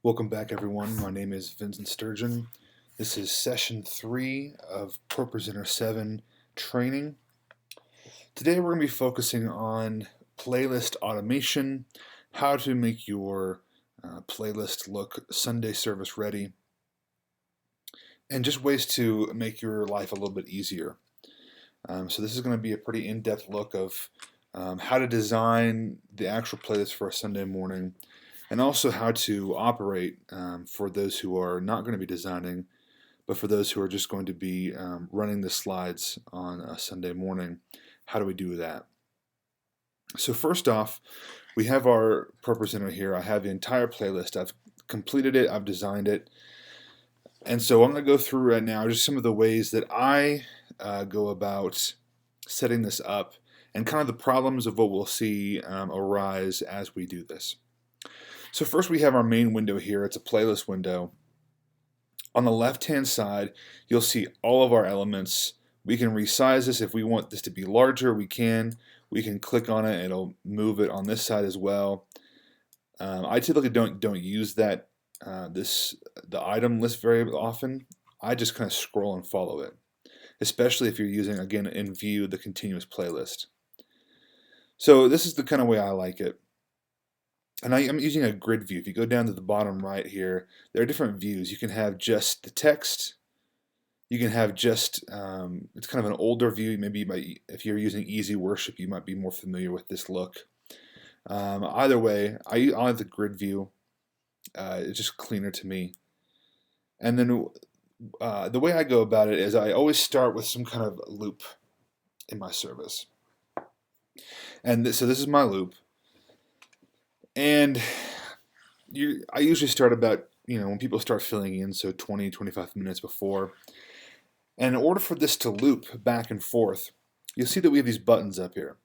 Welcome back, everyone. My name is Vincent Sturgeon. This is session 3 of ProPresenter 7 training. Today we're going to be focusing on playlist automation, how to make your playlist look Sunday service ready, and just ways to make your life a little bit easier. So this is going to be a pretty in-depth look of how to design the actual playlist for a Sunday morning, and also how to operate for those who are not going to be designing, but for those who are just going to be running the slides on a Sunday morning. How do we do that? So first off, we have our ProPresenter here. I have the entire playlist. I've completed it. I've designed it. And so I'm going to go through right now just some of the ways that I go about setting this up and kind of the problems of what we'll see arise as we do this. So first we have our main window here. It's a playlist window. On the left-hand side, you'll see all of our elements. We can resize this. If we want this to be larger, we can. We can click on it and it'll move it on this side as well. I typically don't use that the item list very often. I just kind of scroll and follow it, especially if you're using, again, in view, the continuous playlist. So this is the kind of way I like it. And I'm using a grid view. If you go down to the bottom right here, there are different views. You can have just the text. You can have just, it's kind of an older view. Maybe you might, if you're using Easy Worship, you might be more familiar with this look. Either way, I like the grid view. It's just cleaner to me. And then the way I go about it is I always start with some kind of loop in my service. And so this is my loop. And I usually start about, when people start filling in, so 20, 25 minutes before. And in order for this to loop back and forth, you'll see that we have these buttons up here.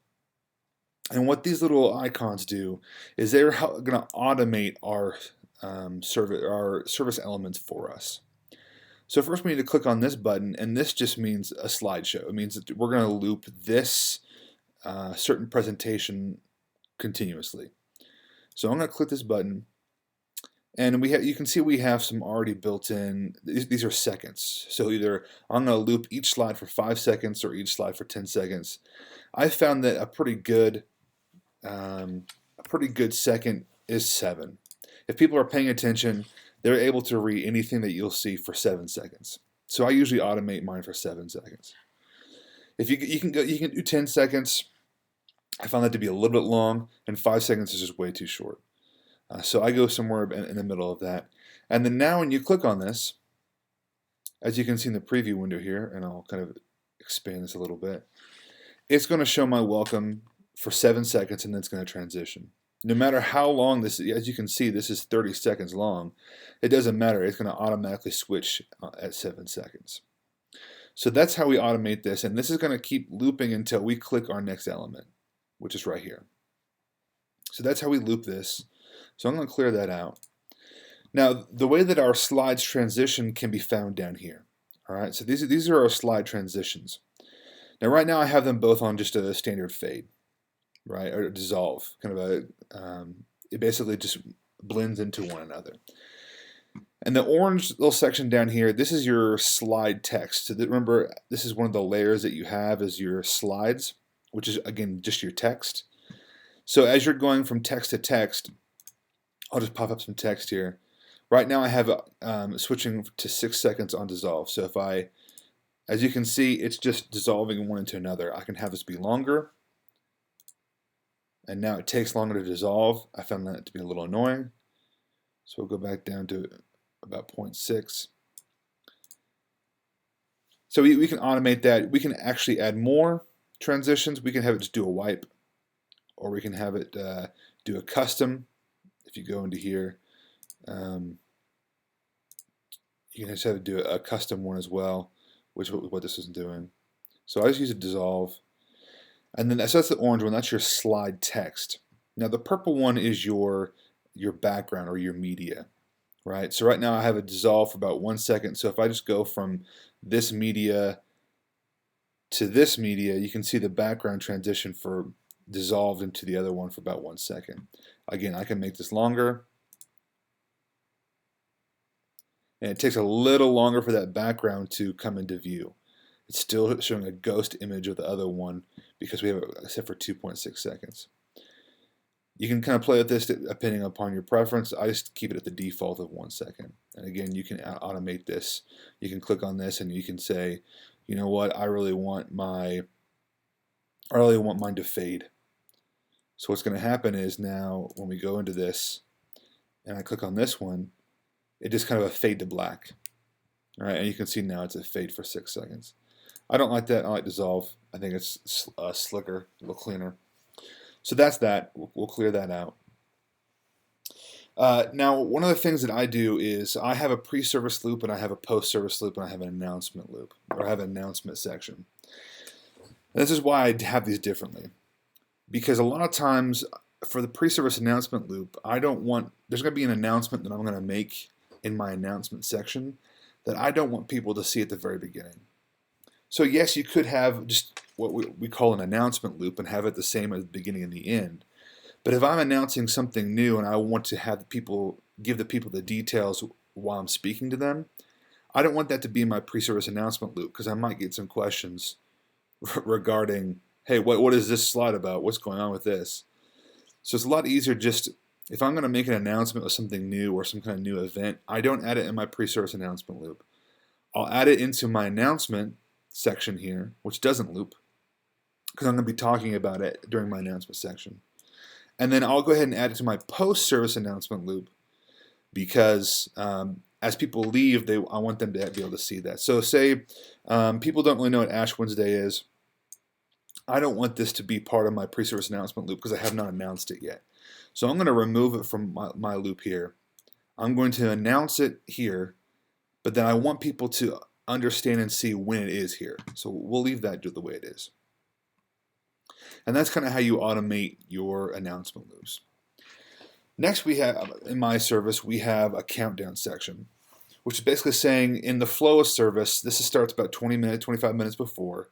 And what these little icons do is they're going to automate our service elements for us. So first we need to click on this button, and this just means a slideshow. It means that we're going to loop this certain presentation continuously. So I'm going to click this button, and you can see we have some already built in. These are seconds. So either I'm going to loop each slide for 5 seconds or each slide for 10 seconds. I found that a pretty good second is 7. If people are paying attention, they're able to read anything that you'll see for 7 seconds. So I usually automate mine for 7 seconds. If you can do 10 seconds. I found that to be a little bit long, and 5 seconds is just way too short. So I go somewhere in the middle of that. And then now when you click on this, as you can see in the preview window here, and I'll kind of expand this a little bit, it's going to show my welcome for 7 seconds, and then it's going to transition. No matter how long this is, as you can see, this is 30 seconds long. It doesn't matter. It's going to automatically switch at 7 seconds. So that's how we automate this, and this is going to keep looping until we click our next element, which is right here. So that's how we loop this. So I'm going to clear that out. Now, the way that our slides transition can be found down here. All right, so these are our slide transitions. Now, right now I have them both on just a standard fade, right, or dissolve. Kind of it basically just blends into one another. And the orange little section down here, this is your slide text. So remember, this is one of the layers that you have is your slides, which is, again, just your text. So as you're going from text to text, I'll just pop up some text here. Right now I have switching to 6 seconds on dissolve. So if as you can see, it's just dissolving one into another. I can have this be longer. And now it takes longer to dissolve. I found that to be a little annoying. So we'll go back down to about 0.6. So we can automate that. We can actually add more transitions. We can have it just do a wipe, or we can have it do a custom. If you go into here, you can just have it do a custom one as well, which is what this is doing. So I just use a dissolve, and then that's the orange one. That's your slide text. Now the purple one is your background or your media, right? So right now I have a dissolve for about 1 second. So if I just go from this media to this media, you can see the background transition for dissolved into the other one for about 1 second. Again, I can make this longer. And it takes a little longer for that background to come into view. It's still showing a ghost image of the other one because we have it set for 2.6 seconds. You can kind of play with this depending upon your preference. I just keep it at the default of 1 second. And again, you can automate this. You can click on this and you can say, you know what, I really want mine to fade. So what's going to happen is now when we go into this and I click on this one, it just kind of a fade to black. All right, and you can see now it's a fade for 6 seconds. I don't like that. I like dissolve. I think it's slicker, a little cleaner. So that's that. We'll clear that out. Now, one of the things that I do is I have a pre-service loop and I have a post-service loop and I have an announcement loop, or I have an announcement section. And this is why I have these differently. Because a lot of times for the pre-service announcement loop, there's going to be an announcement that I'm going to make in my announcement section that I don't want people to see at the very beginning. So yes, you could have just what we call an announcement loop and have it the same at the beginning and the end. But if I'm announcing something new and I want to have give the people the details while I'm speaking to them, I don't want that to be in my pre-service announcement loop because I might get some questions regarding, hey, what is this slide about? What's going on with this? So it's a lot easier just, if I'm going to make an announcement of something new or some kind of new event, I don't add it in my pre-service announcement loop. I'll add it into my announcement section here, which doesn't loop, because I'm going to be talking about it during my announcement section. And then I'll go ahead and add it to my post-service announcement loop because as people leave, I want them to be able to see that. So say people don't really know what Ash Wednesday is. I don't want this to be part of my pre-service announcement loop because I have not announced it yet. So I'm going to remove it from my loop here. I'm going to announce it here, but then I want people to understand and see when it is here. So we'll leave that the way it is. And that's kind of how you automate your announcement loops. Next we have, in my service, we have a countdown section, which is basically saying in the flow of service, this starts about 25 minutes before,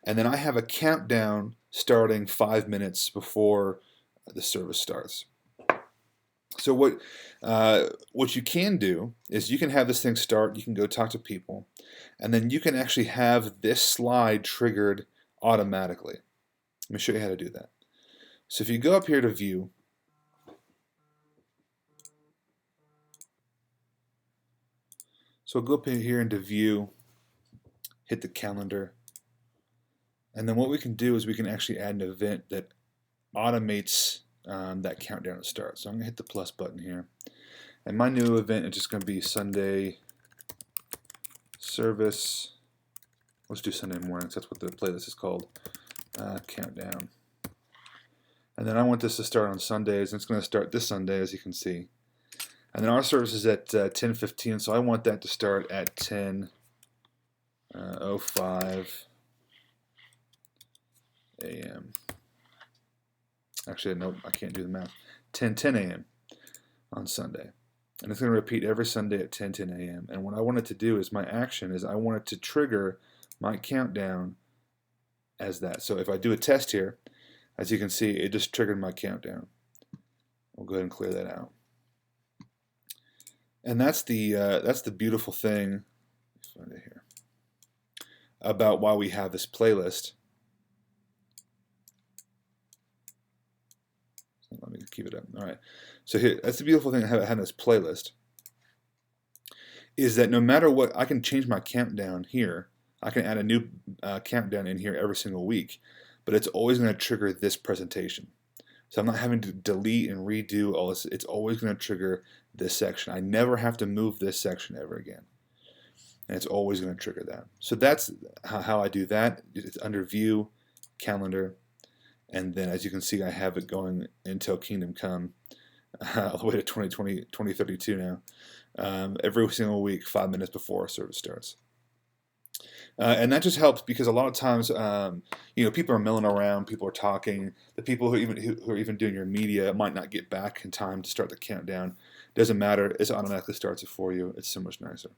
and then I have a countdown starting 5 minutes before the service starts. So what you can do is you can have this thing start, you can go talk to people, and then you can actually have this slide triggered automatically. Let me show you how to do that. So if you go up here to view, so go up here into view, hit the calendar, and then what we can do is we can actually add an event that automates that countdown to start. So I'm going to hit the plus button here. And my new event is just going to be Sunday service. Let's do Sunday mornings. That's what the playlist is called. Countdown. And then I want this to start on Sundays. And it's going to start this Sunday, as you can see. And then our service is at 10:15, so I want that to start at 10:05 a.m. Actually, no, I can't do the math. 10:10 a.m. on Sunday. And it's going to repeat every Sunday at 10:10 a.m. And what I want it to do is my action is I want it to trigger my countdown as that. So if I do a test here, as you can see, it just triggered my countdown. We'll go ahead and clear that out. And that's the beautiful thing here about why we have this playlist. Let me keep it up. All right. So here, that's the beautiful thing of having this playlist, is that no matter what, I can change my countdown here. I can add a new countdown in here every single week, but it's always going to trigger this presentation. So I'm not having to delete and redo all this. It's always going to trigger this section. I never have to move this section ever again. And it's always going to trigger that. So that's how I do that. It's under View, Calendar, and then as you can see, I have it going until Kingdom Come, all the way to 2032 now. Every single week, 5 minutes before our service starts. And that just helps because a lot of times, people are milling around, people are talking. The people who are even doing your media might not get back in time to start the countdown. Doesn't matter; it automatically starts it for you. It's so much nicer.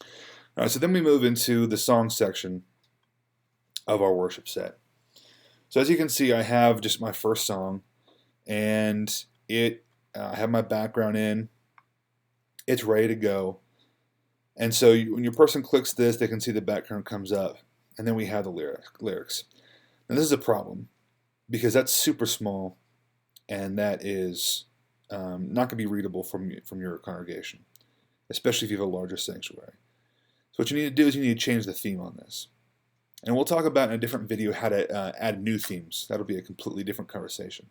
All right, so then we move into the song section of our worship set. So as you can see, I have just my first song, and I have my background in. It's ready to go. And so when your person clicks this, they can see the background comes up, and then we have the lyrics. Now this is a problem because that's super small, and that is not going to be readable from your congregation, especially if you have a larger sanctuary. So what you need to do is you need to change the theme on this. And we'll talk about in a different video how to add new themes. That'll be a completely different conversation.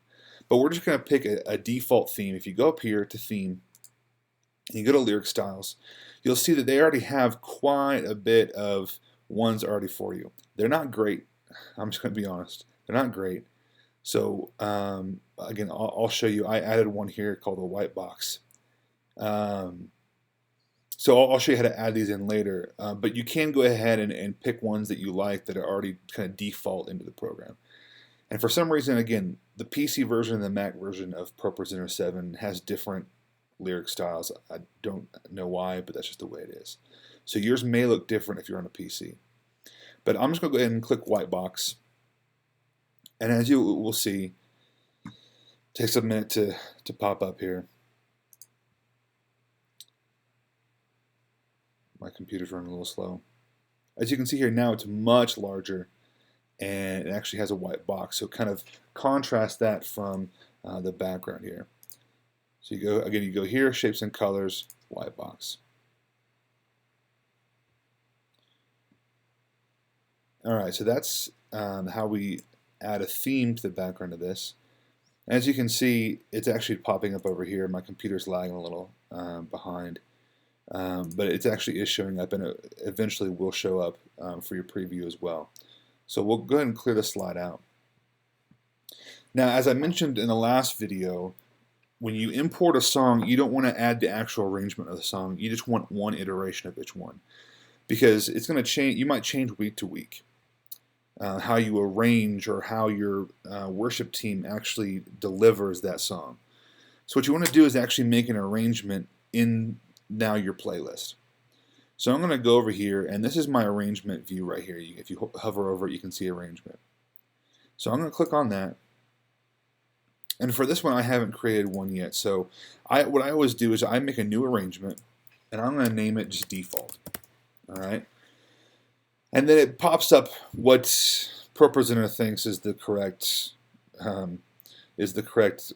But we're just going to pick a default theme. If you go up here to theme, and you go to lyric styles, you'll see that they already have quite a bit of ones already for you. They're not great. I'm just going to be honest. They're not great. So again, I'll show you. I added one here called the white box. So I'll show you how to add these in later. But you can go ahead and pick ones that you like that are already kind of default into the program. And for some reason, again, the PC version and the Mac version of ProPresenter 7 has different lyric styles. I don't know why, but that's just the way it is. So yours may look different if you're on a PC. But I'm just going to go ahead and click white box. And as you will see, it takes a minute to pop up here. My computer's running a little slow. As you can see here now, it's much larger, and it actually has a white box. So kind of contrast that from the background here. So you go here, shapes and colors, white box. All right, so that's how we add a theme to the background of this. As you can see, it's actually popping up over here. My computer's lagging a little behind, but it actually is showing up, and it eventually will show up for your preview as well. So we'll go ahead and clear the slide out. Now, as I mentioned in the last video, when you import a song, you don't want to add the actual arrangement of the song. You just want one iteration of each one, because it's going to change. You might change week to week how you arrange or how your worship team actually delivers that song. So what you want to do is actually make an arrangement in now your playlist. So I'm going to go over here, and this is my arrangement view right here. If you hover over it, you can see arrangement. So I'm going to click on that. And for this one, I haven't created one yet. So what I always do is I make a new arrangement, and I'm going to name it just default. All right. And then it pops up what ProPresenter thinks is the correct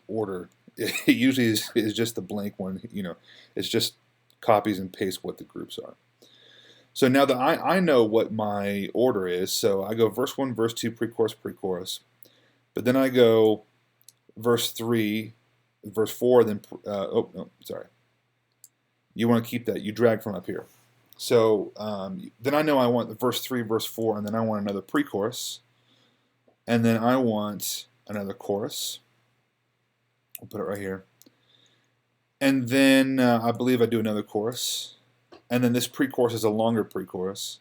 order. It usually is just the blank one. You know, it's just copies and pastes what the groups are. So now that I know what my order is, so I go verse 1, verse 2, pre-chorus, pre-chorus. But then I go verse 3, verse 4, then, oh, no, sorry. You want to keep that. You drag from up here. So then I know I want the verse 3, verse 4, and then I want another pre-chorus. And then I want another chorus. I'll put it right here. And then I believe I do another chorus. And then this pre-chorus is a longer pre-chorus.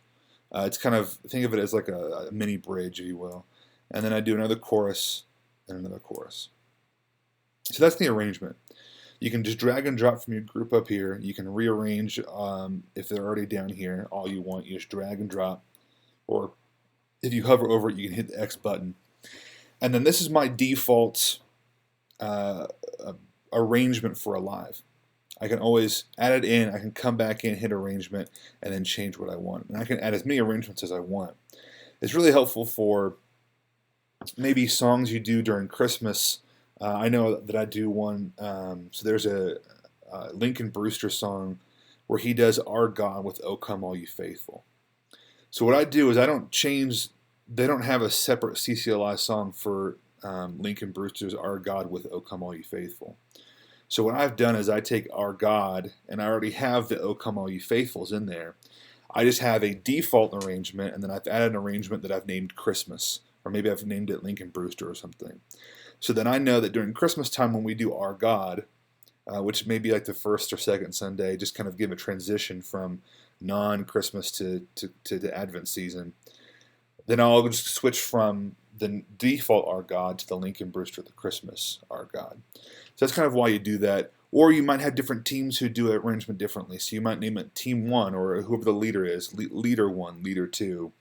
It's kind of, think of it as like a mini bridge, if you will. And then I do another chorus and another chorus. So that's the arrangement. You can just drag and drop from your group up here. You can rearrange if they're already down here. All you want, you just drag and drop. Or if you hover over it, you can hit the X button. And then this is my default arrangement for a live. I can always add it in. I can come back in, hit arrangement, and then change what I want. And I can add as many arrangements as I want. It's really helpful for maybe songs you do during Christmas. I know that I do one. So there's a Lincoln Brewster song where he does Our God with O Come All You Faithful. So what I do is I don't change. They don't have a separate CCLI song for Lincoln Brewster's Our God with O Come All You Faithful. So what I've done is I take Our God, and I already have the O Come All You Faithfuls in there. I just have a default arrangement, and then I've added an arrangement that I've named Christmas, or maybe I've named it Lincoln Brewster or something. So then I know that during Christmas time when we do Our God, which may be like the first or second Sunday, just kind of give a transition from non-Christmas to the Advent season, then I'll just switch from the default Our God to the Lincoln Brewster, the Christmas Our God. So that's kind of why you do that. Or you might have different teams who do arrangement differently. So you might name it Team 1, or whoever the leader is, Leader 1, Leader 2.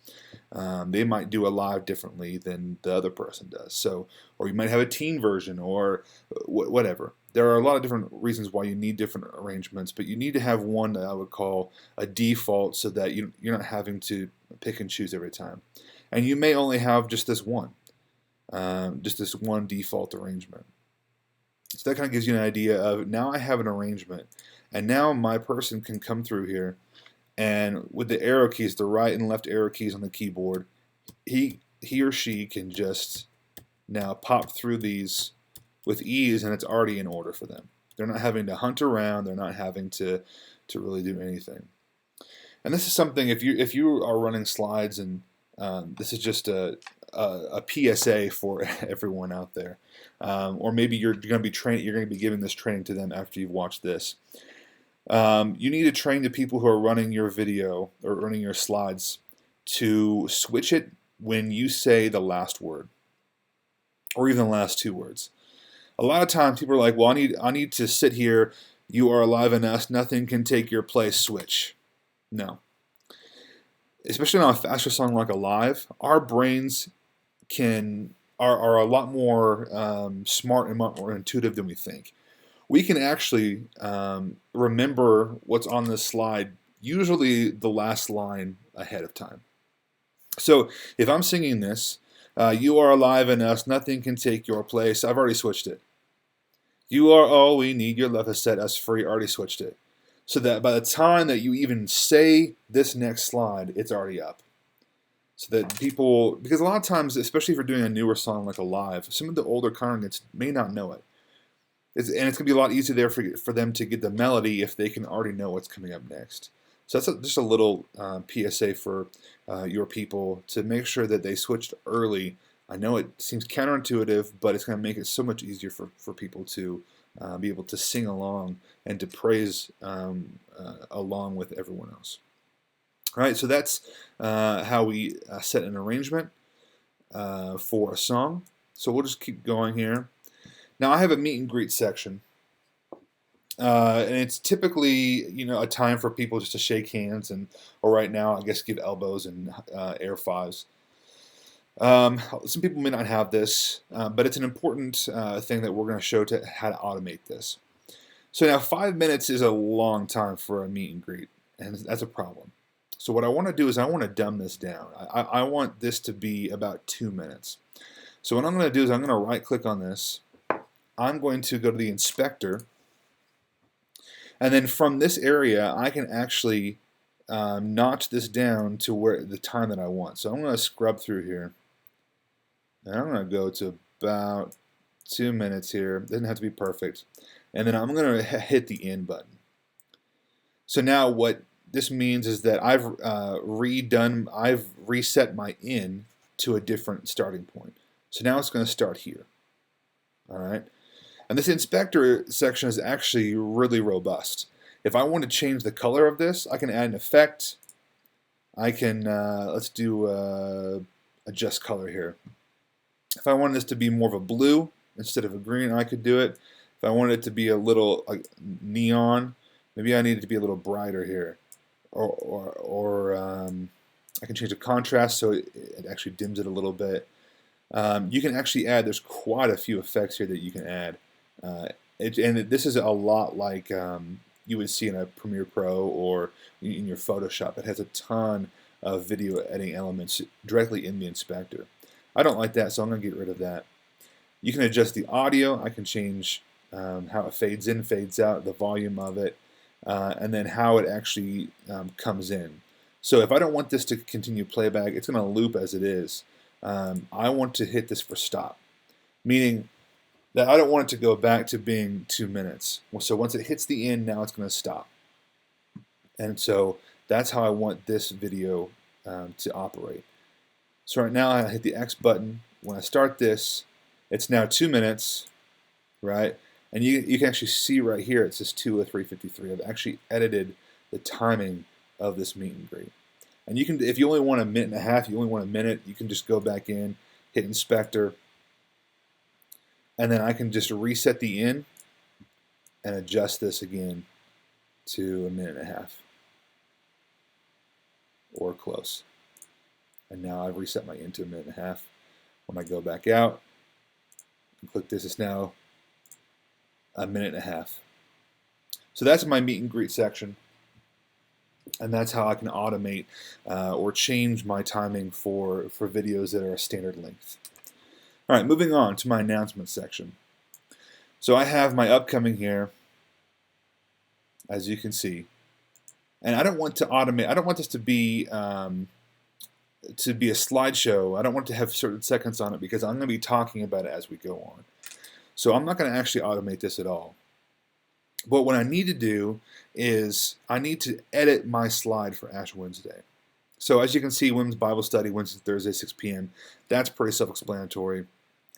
They might do a live differently than the other person does. So, or you might have a teen version, or whatever. there are a lot of different reasons why you need different arrangements, but you need to have one that I would call a default so that you're not having to pick and choose every time. And you may only have just this one default arrangement. So that kind of gives you an idea of, now I have an arrangement, and now my person can come through here, and with the arrow keys, the right and left arrow keys on the keyboard, he or she can just now pop through these with ease, and it's already in order for them. They're not having to hunt around. They're not having to really do anything. And this is something, if you are running slides, and this is just a PSA for everyone out there, or maybe you're going to be giving this training to them after you've watched this. You need to train the people who are running your video or running your slides to switch it when you say the last word, or even the last two words. A lot of times people are like, well, I need to sit here. You are alive in us. Nothing can take your place. Switch. No. Especially on a faster song like Alive, our brains are a lot more smart and much more intuitive than we think. We can actually remember what's on this slide, usually the last line ahead of time. So if I'm singing this, you are alive in us, nothing can take your place. I've already switched it. You are all we need, your love has set us free. Already switched it. So that by the time that you even say this next slide, it's already up. So that people, because a lot of times, especially if you're doing a newer song like Alive, some of the older congregants may not know it. And it's going to be a lot easier there for them to get the melody if they can already know what's coming up next. So that's just a little PSA for your people to make sure that they switched early. I know it seems counterintuitive, but it's going to make it so much easier for people to be able to sing along and to praise along with everyone else. All right, so that's how we set an arrangement for a song. So we'll just keep going here. Now I have a meet and greet section. And it's typically, a time for people just to shake hands or right now, I guess, give elbows and air fives. Some people may not have this, but it's an important thing that we're going to show to how to automate this. So now 5 minutes is a long time for a meet and greet, and that's a problem. So what I want to do is I want to dumb this down. I want this to be about 2 minutes. So what I'm going to do is I'm going to right click on this. I'm going to go to the inspector. And then from this area, I can actually notch this down to where the time that I want. So I'm going to scrub through here. And I'm going to go to about 2 minutes here. It doesn't have to be perfect. And then I'm going to hit the end button. So now what this means is that I've reset my in to a different starting point. So now it's going to start here. All right. And this inspector section is actually really robust. If I want to change the color of this, I can add an effect. I can, let's do adjust color here. If I wanted this to be more of a blue instead of a green, I could do it. If I wanted it to be a little neon, maybe I need it to be a little brighter here. Or I can change the contrast so it actually dims it a little bit. You can actually add, there's quite a few effects here that you can add. And this is a lot like you would see in a Premiere Pro or in your Photoshop. It has a ton of video editing elements directly in the inspector. I don't like that, so I'm going to get rid of that. You can adjust the audio. I can change how it fades in, fades out, the volume of it, and then how it actually comes in. So if I don't want this to continue playback, it's going to loop as it is. I want to hit this for stop, meaning that I don't want it to go back to being 2 minutes. So once it hits the end, now it's going to stop. And so that's how I want this video to operate. So right now I hit the X button. When I start this, it's now 2 minutes, right? And you can actually see right here it says 2:03:53. I've actually edited the timing of this meet and greet. And you can, if you only want a minute and a half, you only want a minute, you can just go back in, hit inspector, and then I can just reset the in and adjust this again to a minute and a half or close. And now I've reset my in to a minute and a half. When I go back out and click this, it's now a minute and a half. So that's my meet and greet section. And that's how I can automate or change my timing for videos that are a standard length. All right, moving on to my announcements section. So I have my upcoming here, as you can see. And I don't want to automate. I don't want this to be a slideshow. I don't want to have certain seconds on it because I'm going to be talking about it as we go on. So I'm not going to actually automate this at all. But what I need to do is I need to edit my slide for Ash Wednesday. So as you can see, Women's Bible Study, Wednesday, Thursday, 6 p.m. That's pretty self-explanatory.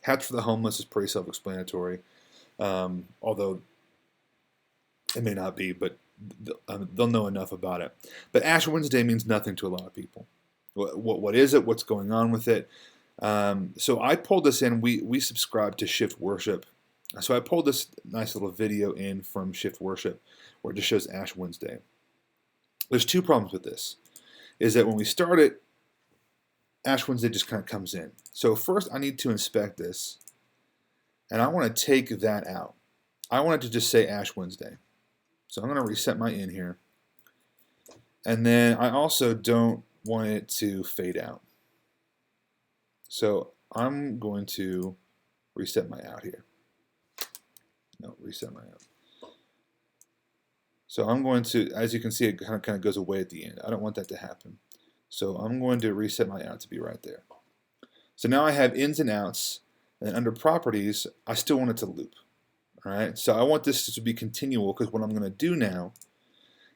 Hats for the Homeless is pretty self-explanatory. Although it may not be, but they'll know enough about it. But Ash Wednesday means nothing to a lot of people. What is it? What's going on with it? So I pulled this in. We subscribe to Shift Worship. So I pulled this nice little video in from Shift Worship where it just shows Ash Wednesday. There's two problems with this. Is that when we start it, Ash Wednesday just kind of comes in. So first I need to inspect this, and I want to take that out. I want it to just say Ash Wednesday. So I'm going to reset my in here. And then I also don't want it to fade out. So I'm going to reset my out here. No, reset my out. So I'm going to, as you can see, it kind of goes away at the end. I don't want that to happen. So I'm going to reset my out to be right there. So now I have ins and outs, and then under properties, I still want it to loop. All right, so I want this to be continual because what I'm going to do now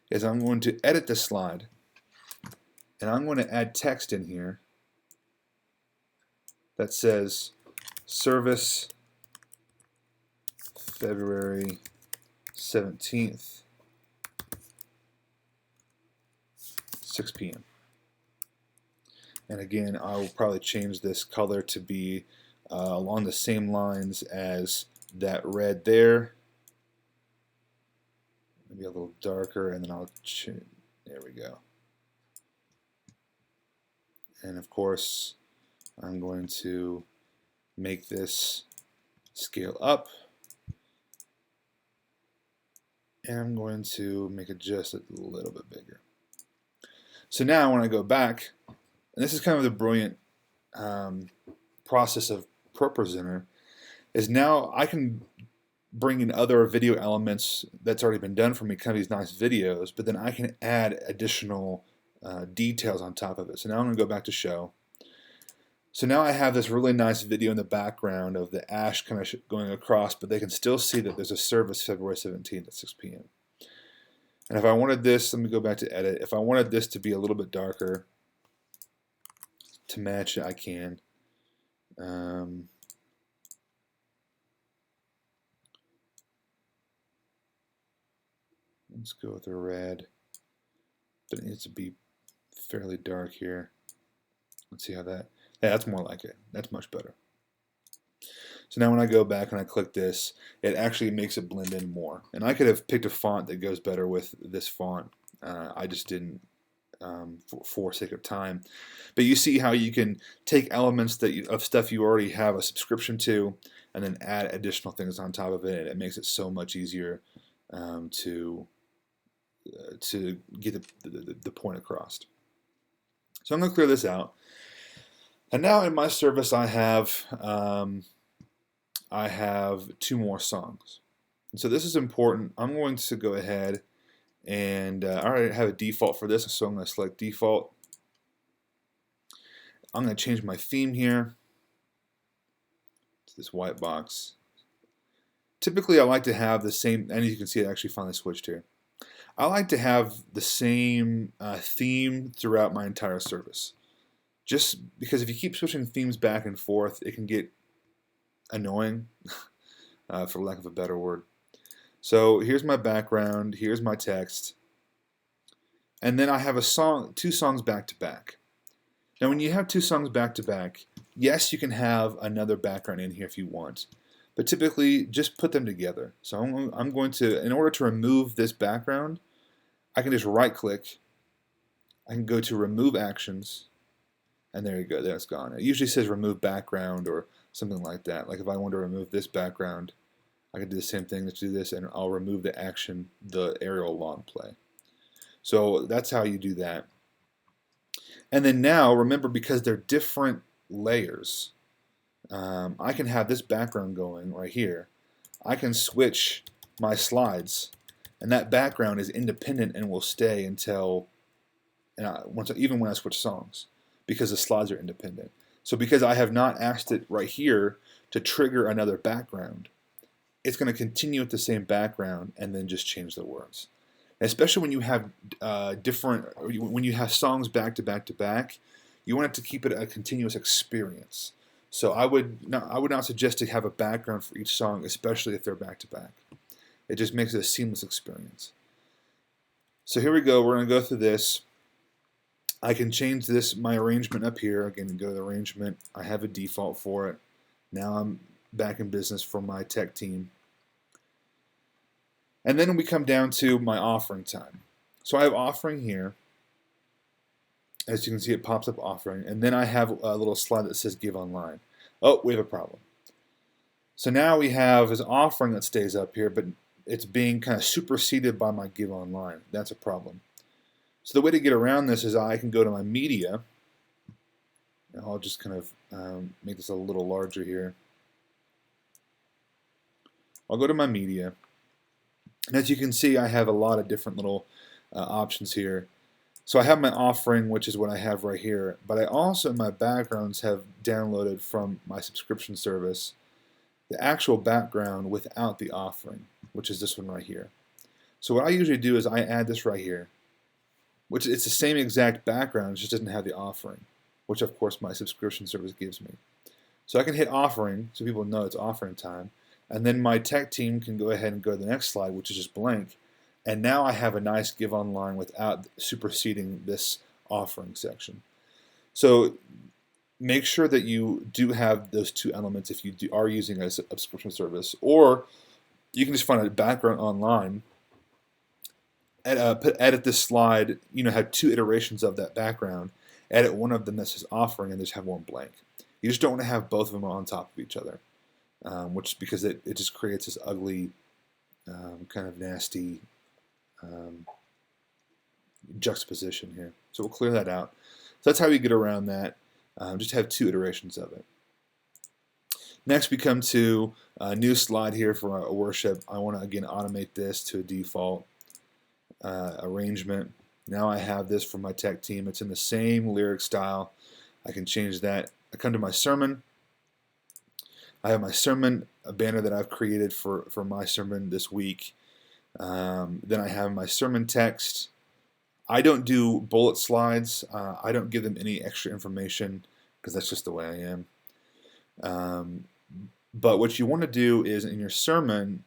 is I'm going to edit the slide, and I'm going to add text in here that says service February 17th, 6 p.m. And again, I will probably change this color to be along the same lines as that red there. Maybe a little darker, and then I'll change. There we go. And of course, I'm going to make this scale up. And I'm going to make it just a little bit bigger. So now when I go back, and this is kind of the brilliant process of ProPresenter, is now I can bring in other video elements that's already been done for me, kind of these nice videos, but then I can add additional details on top of it. So now I'm going to go back to show. So now I have this really nice video in the background of the ash kind of going across, but they can still see that there's a service February 17th at 6 p.m. And if I wanted this, let me go back to edit. If I wanted this to be a little bit darker to match it, I can. Let's go with the red, but it needs to be fairly dark here. Let's see how that, yeah, that's more like it. That's much better. So now when I go back and I click this, it actually makes it blend in more. And I could have picked a font that goes better with this font. I just didn't for sake of time. But you see how you can take elements of stuff you already have a subscription to and then add additional things on top of it. And it makes it so much easier to get the point across. So I'm going to clear this out. And now in my service I have two more songs. And so this is important. I'm going to go ahead and I already have a default for this, so I'm going to select default. I'm going to change my theme here to this white box. Typically I like to have the same, and you can see it actually finally switched here. I like to have the same theme throughout my entire service. Just because if you keep switching themes back and forth, it can get annoying, for lack of a better word. So here's my background, here's my text, and then I have two songs back to back. Now when you have two songs back to back, yes, you can have another background in here if you want, but typically just put them together. So I'm going to, in order to remove this background, I can just right click, I can go to remove actions, and there you go, there it's gone. It usually says remove background or something like that. Like if I want to remove this background, I can do the same thing. Let's do this, and I'll remove the action, the aerial long play. So that's how you do that. And then now, remember, because they're different layers, I can have this background going right here. I can switch my slides, and that background is independent and will stay until, even when I switch songs, because the slides are independent. So because I have not asked it right here to trigger another background, it's going to continue with the same background and then just change the words. And especially when you have when you have songs back to back to back, you want it to keep it a continuous experience. So I would not suggest to have a background for each song, especially if they're back to back. It just makes it a seamless experience. So here we go. We're going to go through this. I can change my arrangement up here. Again, go to the arrangement. I have a default for it. Now I'm back in business for my tech team. And then we come down to my offering time. So I have offering here. As you can see, it pops up offering. And then I have a little slide that says give online. Oh, we have a problem. So now we have this offering that stays up here, but it's being kind of superseded by my give online. That's a problem. So the way to get around this is I can go to my media. And I'll just kind of make this a little larger here. I'll go to my media. And as you can see, I have a lot of different little options here. So I have my offering, which is what I have right here, but I also in my backgrounds have downloaded from my subscription service the actual background without the offering, which is this one right here. So what I usually do is I add this right here, which it's the same exact background, it just doesn't have the offering, which of course my subscription service gives me. So I can hit offering so people know it's offering time, and then my tech team can go ahead and go to the next slide, which is just blank. And now I have a nice give online without superseding this offering section. So make sure that you do have those two elements if you are using a subscription service, or you can just find a background online, edit this slide, have two iterations of that background, edit one of them that says offering, and just have one blank. You just don't want to have both of them on top of each other, because it just creates this ugly, kind of nasty juxtaposition here. So we'll clear that out. So that's how you get around that. Just have two iterations of it. Next we come to a new slide here for a worship. I want to again automate this to a default arrangement. Now I have this for my tech team. It's in the same lyric style. I can change that. I come to my sermon. I have my sermon, a banner that I've created for my sermon this week. Then I have my sermon text. I don't do bullet slides. I don't give them any extra information because that's just the way I am. But what you want to do is in your sermon,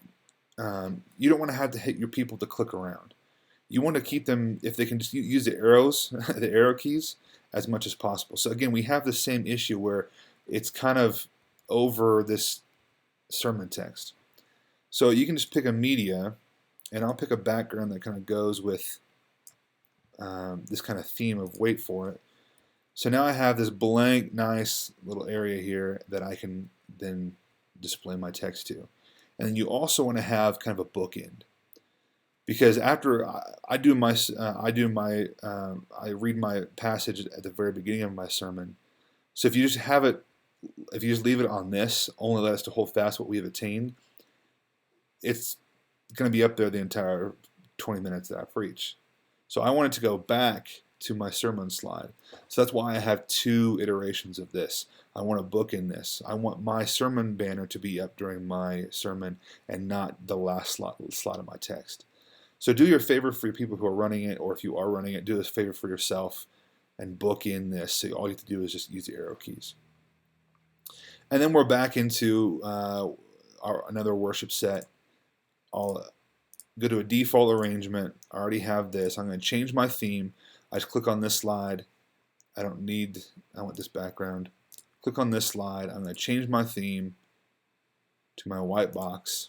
you don't want to have to hit your people to click around. You want to keep them, if they can just use the arrows, the arrow keys, as much as possible. So again, we have the same issue where it's kind of over this sermon text. So you can just pick a media, and I'll pick a background that kind of goes with this kind of theme of wait for it. So now I have this blank, nice little area here that I can then display my text to. And then you also want to have kind of a bookend, because after I read my passage at the very beginning of my sermon. So if you just have it, if you just leave it on this, only let us to hold fast what we have attained, it's going to be up there the entire 20 minutes that I preach. So I wanted to go back to my sermon slide. So that's why I have two iterations of this. I want to book in this. I want my sermon banner to be up during my sermon and not the last slide of my text. So do your favor for your people who are running it, or if you are running it, do this favor for yourself and book in this. So all you have to do is just use the arrow keys. And then we're back into another worship set. I'll go to a default arrangement. I already have this. I'm going to change my theme. I just click on this slide. I want this background. Click on this slide. I'm going to change my theme to my white box.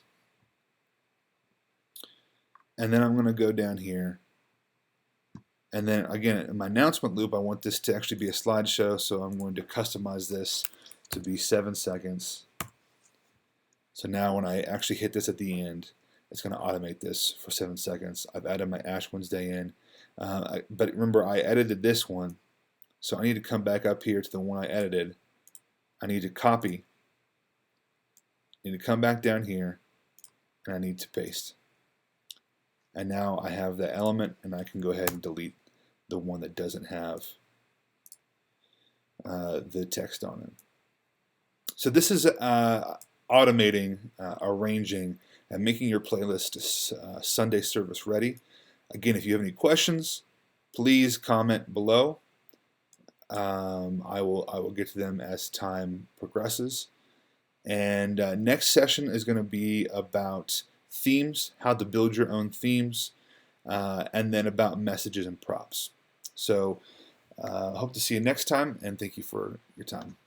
And then I'm going to go down here. And then again, in my announcement loop, I want this to actually be a slideshow, so I'm going to customize this to be 7 seconds. So now when I actually hit this at the end, it's going to automate this for 7 seconds. I've added my Ash Wednesday in. But remember, I edited this one, so I need to come back up here to the one I edited. I need to copy. I need to come back down here, and I need to paste. And now I have the element, and I can go ahead and delete the one that doesn't have the text on it. So this is automating, arranging, and making your playlist Sunday service ready. Again, if you have any questions, please comment below. I will get to them as time progresses. And next session is going to be about themes, how to build your own themes, and then about messages and props. So I hope to see you next time, and thank you for your time.